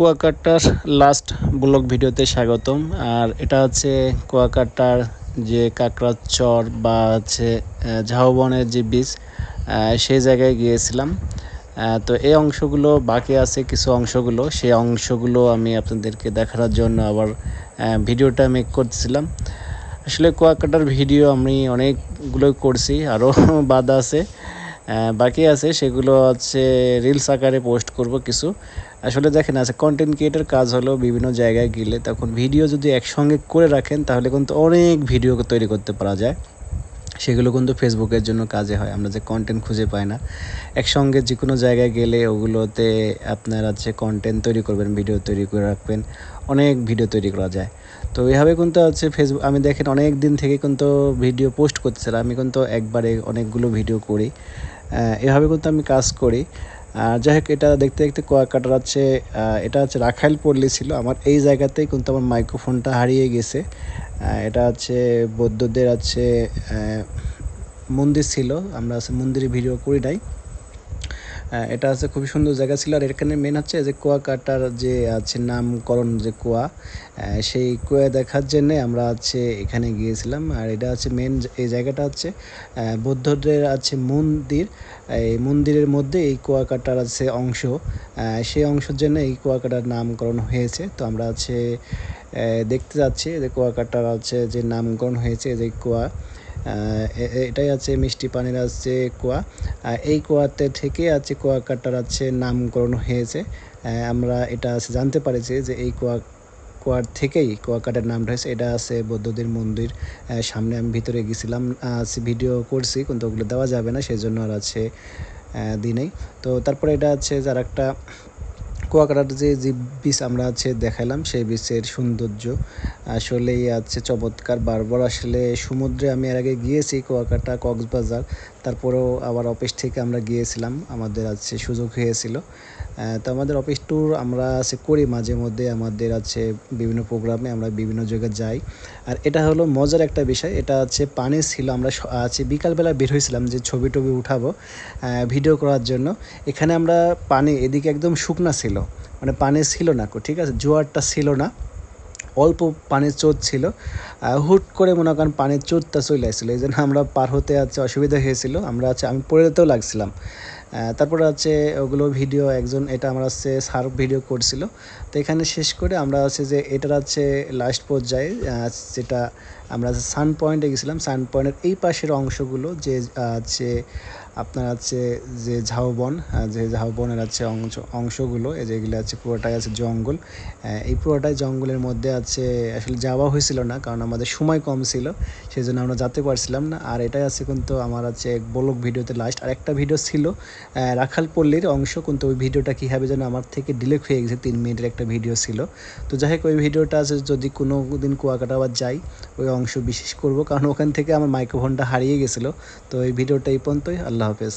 কুয়াকাটার last blog ভিডিওতে স্বাগতম। আর এটা হচ্ছে কুয়াকাটার যে কাঁকড়ার চর বা হচ্ছে ঝাউবনের যে বীজ, সেই জায়গায় গিয়েছিলাম। তো এই অংশগুলো বাকি আছে, কিছু অংশগুলো, সেই অংশগুলো আমি আপনাদেরকে দেখানোর জন্য আবার ভিডিওটা মেক করতেছিলাম। আসলে কুয়াকাটার ভিডিও আমি অনেকগুলো করছি, আরও বাদ আছে, বাকি আছে, সেগুলো হচ্ছে রিলস আকারে পোস্ট করব কিছু। আসলে দেখেন, আছে কন্টেন্ট ক্রিয়েটার কাজ হলো বিভিন্ন জায়গায় গেলে তখন ভিডিও যদি একসঙ্গে করে রাখেন তাহলে কিন্তু অনেক ভিডিও তৈরি করতে পারা যায়। সেগুলো কিন্তু ফেসবুকের জন্য কাজে হয়, আমরা যে কন্টেন্ট খুঁজে পাই না। একসঙ্গে যে কোনো জায়গায় গেলে ওগুলোতে আপনার হচ্ছে কন্টেন্ট তৈরি করবেন, ভিডিও তৈরি করে রাখবেন, অনেক ভিডিও তৈরি করা যায়। তো এইভাবে কিন্তু হচ্ছে ফেসবুক, আমি দেখেন অনেক দিন থেকে কিন্তু ভিডিও পোস্ট করতেছিলাম, আমি কিন্তু একবারে অনেকগুলো ভিডিও করি, এভাবে কিন্তু আমি কাজ করি। যাই হোক, এটা দেখতে দেখতে কুয়াকাটার হচ্ছে এটা হচ্ছে রাখাইল পল্লী ছিল। আমার এই জায়গাতেই কিন্তু আমার মাইক্রোফোনটা হারিয়ে গেছে। এটা হচ্ছে বৌদ্ধদের আছে মন্দির ছিল, আমরা আছে মন্দিরে ভিডিও করি নাই। এটা আছে খুবই সুন্দর জায়গা ছিল। আর এখানে মেন হচ্ছে যে কুয়াকাটার যে আছে নামকরণ, যে কুয়া, সেই কুয়া দেখার জন্যে আমরা আছে এখানে গিয়েছিলাম। আর এটা হচ্ছে মেন, এই জায়গাটা হচ্ছে বৌদ্ধদের আছে মন্দির। এই মন্দিরের মধ্যে এই কুয়াকাটার আছে অংশ, সেই অংশের জন্য এই কুয়াকাটার নামকরণ হয়েছে। তো আমরা আছে দেখতে যাচ্ছি যে কুয়াকাটার আছে যে নামকরণ হয়েছে, যে কুয়া, এটাই আছে মিষ্টি পানির আছে কুয়া। এই কুয়াতে থেকে আছে কুয়াকাটার আছে নামকরণ হয়েছে। আমরা এটা আছে জানতে পারছি যে এই কুয়ার থেকেই কুয়াকাটার নামটা হয়েছে। এটা আছে বৌদ্ধদের মন্দির, সামনে আমি ভিতরে গেছিলাম, ভিডিও করছি কিন্তু ওগুলো দেওয়া যাবে না, সেই জন্য আর আছে দিনেই। তো তারপরে এটা আছে যার একটা কুয়াকাটার যে বিচ আমরা আছে দেখালাম, সেই বিচের সৌন্দর্য আসলেই আছে চমৎকার। বারবার আসলে সমুদ্রে আমি এর আগে গিয়েছি, কুয়াকাটা, কক্সবাজার, তারপরেও আবার অফিস থেকে আমরা গিয়েছিলাম, আমাদের আছে সুযোগ হয়েছিল। তো আমাদের অফিস ট্যুর আমরা আছে করি মাঝে মধ্যে, আমাদের আছে বিভিন্ন প্রোগ্রামে আমরা বিভিন্ন জায়গায় যাই। আর এটা হলো মজার একটা বিষয়, এটা আছে পানি ছিল, আমরা আছে বিকালবেলা বের হয়েছিলাম যে ছবি টবি উঠাবো ভিডিও করার জন্য। এখানে আমরা পানি এদিকে একদম শুকনা ছিল, মানে পানি ছিল না, ঠিক আছে, জোয়ারটা ছিল না, অল্প পানির স্রোত ছিল। হুট করে মনে করেন পানির স্রোতটা চলে আসছিলো, এই জন্য আমরা পার হতে আছে অসুবিধা হয়েছিল, আমরা আছে আমি পড়ে যেতেও লাগছিলাম। তারপরে আছে ওগুলো ভিডিও একজন, এটা আমরা হচ্ছে সার্ফ ভিডিও করছিল। তো এখানে শেষ করে আমরা আছে যে এটার আছে লাস্ট পর্যায়ে, যেটা আমরা সান পয়েন্টে গেছিলাম, সান পয়েন্টের এই পাশের অংশগুলো যে আছে আপনার আছে যে ঝাউবন, যে ঝাউবনের আছে অংশগুলো, এই যেগুলো আছে পুরোটাই আছে জঙ্গল। এই পুরোটাই জঙ্গলের মধ্যে আছে, আসলে যাওয়া হয়েছিল না কারণ আমাদের সময় কম ছিল, সেই জন্য আমরা যেতে পারছিলাম না। আর এটাই আছে কিন্তু আমার আছে ব্লগ ভিডিওতে লাস্ট। আর একটা ভিডিও ছিল রাখালপল্লীর অংশ, কিন্তু ওই ভিডিওটা কীভাবে যেন আমার থেকে ডিলেট হয়ে গেছে, 3 মিনিটের একটা ভিডিও ছিল। তো যাই হোক, ওই ভিডিওটা আছে যদি কোনো দিন কুয়াকাটা আবার যাই ওই অংশ বিশেষ করব, কারণ ওখান থেকে আমার মাইক্রোফোনটা হারিয়ে গেছিলো। তো এই ভিডিওটা এই পর্যন্তই, আল্লাহ হাফেজ।